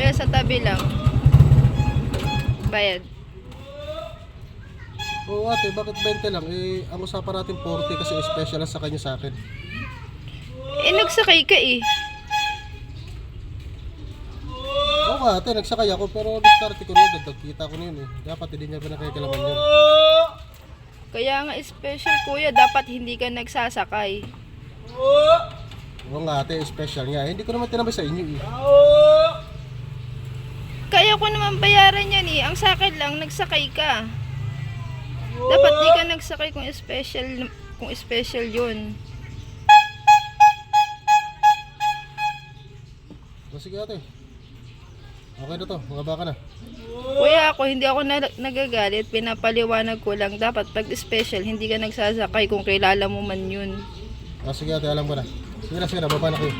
Kaya sa tabi lang. Bayad. Oo ate, bakit 20 lang? Eh, ang usapan natin 40 kasi special lang sa kanya sa akin. Eh, nagsakay ka eh. Oo nga ate, nagsakay ako pero diskarte ko rin, dagdag kita ko na yun eh. Dapat hindi niya ba nakikalaman yun? Kaya nga special kuya, dapat hindi ka nagsasakay. Oo nga ate, special nga. Hindi ko naman tinabay sa inyo eh. Kaya ko naman bayaran yan eh. Ang sa akin lang, nagsakay ka. Dapat di ka nagsakay kung special yun. O sige ate. Okay na to, mga baka na. Kuya ako, hindi ako nagagalit. Pinapaliwanag ko lang. Dapat pag special, hindi ka nagsasakay kung kilala mo man yun. O sige ate, alam ko na. Sige na, baba na kayo.